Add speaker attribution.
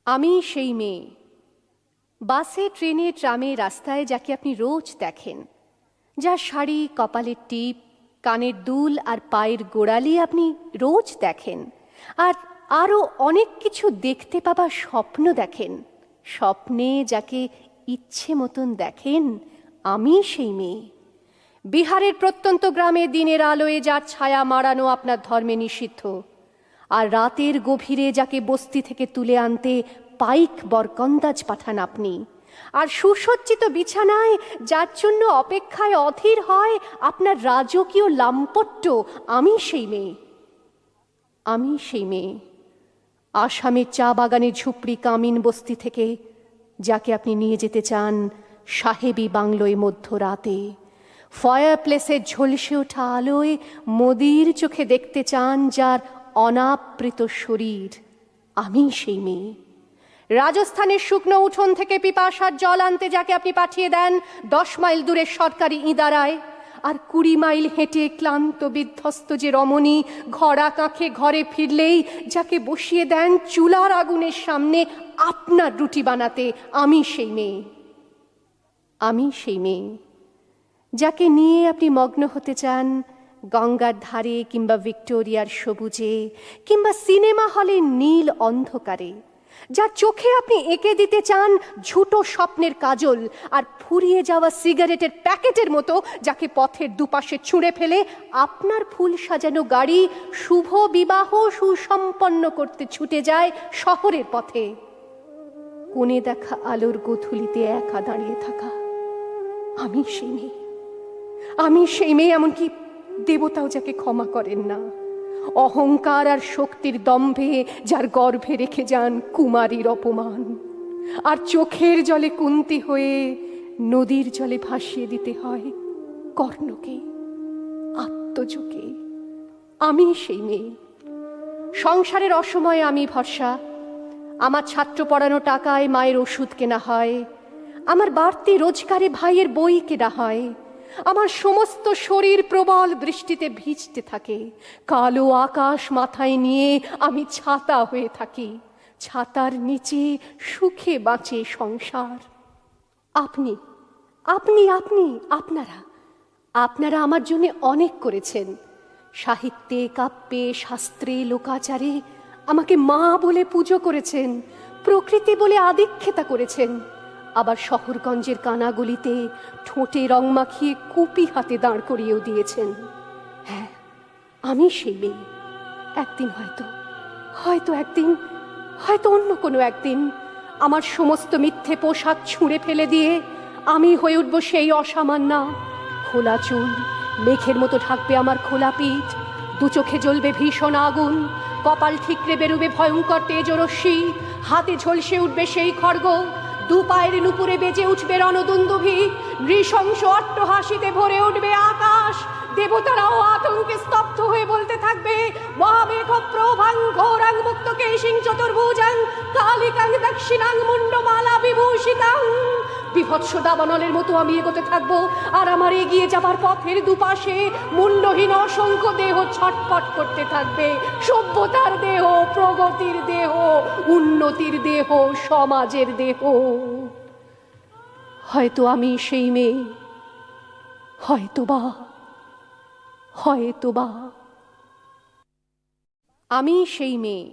Speaker 1: আমি সেই মেয়ে, বাসে ট্রেনে ট্রামে রাস্তায় যাকে আপনি রোজ দেখেন, যার শাড়ি, কপালের টিপ, কানের দুল আর পায়ের গোড়ালি আপনি রোজ দেখেন, আর আরও অনেক কিছু দেখতে পাবার স্বপ্ন দেখেন। স্বপ্নে যাকে ইচ্ছে মতন দেখেন, আমি সেই মেয়ে। বিহারের প্রত্যন্ত গ্রামে দিনের আলোয় যার ছায়া মাড়ানো আপনার ধর্মে নিষিদ্ধ, আর রাতের গভীরে যাকে বস্তি থেকে তুলে আনতে পাইক বরকন্দাজ পাঠান আপনি, আর সুসজ্জিত বিছানায় যার জন্য অপেক্ষায় অধীর হয় আপনার রাজকীয় লাম্পট্য, আমি সেই মেয়ে। আমি সেই মেয়ে, আসামের চা বাগানের ঝুপড়ি কামিন বস্তি থেকে যাকে আপনি নিয়ে যেতে চান সাহেবী বাংলোয় মধ্যরাতে, ফায়ার প্লেসের ঝলসে ওঠা আলোয় মোদির চোখে দেখতে চান যার অনাবৃত শরীর, আমি সেই মেয়ে। রাজস্থানের শুকনো উঠোন থেকে পিপাসার জল আনতে যাকে আপনি পাঠিয়ে দেন 10 মাইল দূরের সরকারি ইদারায়, আর 20 মাইল হেঁটে ক্লান্ত বিধ্বস্ত যে রমণী ঘরা কাঁখে ঘরে ফিরলেই যাকে বসিয়ে দেন চুলার আগুনের সামনে আপনার রুটি বানাতে, আমি সেই মেয়ে। আমি সেই মেয়ে যাকে নিয়ে আপনি মগ্ন হতে চান গঙ্গার ধারে কিংবা ভিক্টোরিয়ার সবুজে কিংবা সিনেমা হলের নীল অন্ধকারে, যার চোখে আপনি এঁকে দিতে চান ঝুটো স্বপ্নের কাজল, আর ফুরিয়ে যাওয়া সিগারেটের প্যাকেটের মতো যাকে পথের দুপাশে ছুঁড়ে ফেলে আপনার ফুল সাজানো গাড়ি শুভ বিবাহ সুসম্পন্ন করতে ছুটে যায় শহরের পথে। কোণে দেখা আলোর গোধূলিতে একা দাঁড়িয়ে থাকা, আমি সেই মেয়ে। আমি সেই মেয়ে, এমনকি দেবতাও যাকে ক্ষমা করেন না, অহংকার আর শক্তির দম্ভে যার গর্ভে রেখে যান কুমারীর অপমান, আর চোখের জলে কুন্তি হয়ে নদীর জলে ভাসিয়ে দিতে হয় কর্ণকে, আত্মজকে। আমি সেই মেয়ে। সংসারের অসময়ে আমি ভরসা, আমার ছাত্র পড়ানো টাকায় মায়ের ওষুধ কেনা হয়, আমার বাড়তি রোজগারে ভাইয়ের বই কেনা হয়, আমার সমস্ত শরীর প্রবল বৃষ্টিতে ভিজতে থাকে, কালো আকাশ মাথায় নিয়ে আমি ছাতা হয়ে থাকি, ছাতার নিচে সুখে বাঁচে সংসার। আপনি আপনি আপনি আপনারা আপনারা আমার জন্য অনেক করেছেন। সাহিত্যে, কাব্যে, শাস্ত্রে, লোকাচারে আমাকে মা বলে পুজো করেছেন, প্রকৃতি বলে আদিক্ষেতা করেছেন, আবার শহরগঞ্জের কানাগলিতে ঠোঁটে রং মাখিয়ে কুপি হাতে দাঁড় করিয়েও দিয়েছেন। হ্যাঁ, আমি সেই মেয়ে। একদিন হয়তো একদিন, হয়তো অন্য কোনো একদিন আমার সমস্ত মিথ্যে পোশাক ছুঁড়ে ফেলে দিয়ে আমি হয়ে উঠব সেই অসামান্যা। খোলা চুল মেঘের মতো ঢাকবে আমার খোলা পিঠ, দু চোখে জ্বলবে ভীষণ আগুন, কপাল ঠিকরে বেরোবে ভয়ঙ্কর তেজরশ্মি, হাতে ঝলসে উঠবে সেই খড়গ, দু পায়ের নুপুরে বেজে উঠবে রণদুন্দুভি, নৃশংস অট্টহাসিতে ভরে উঠবে আকাশ, দেবতারাও আতঙ্কে স্তব্ধ হয়ে বলতে থাকবে মহামেঘ প্রভাং ঘোরাং মুক্ত কেশিং চতুর্ভুজাং কালিকাং দক্ষিণাং মুন্ডমালা বিভূষিতাং। বিভৎস দাবানলের মতো আমি এগোতে থাকবো, আর আমার এগিয়ে যাবার পথের দুপাশে মুন্ডহীন অসংখ্য দেহ ছটপট করতে থাকবে। সভ্যতার দেহ, প্রগতির দেহ, উন্নতির দেহ, সমাজের দেহ। হয়তো আমি সেই মেয়ে, হয়তোবা আমি সেই মেয়ে।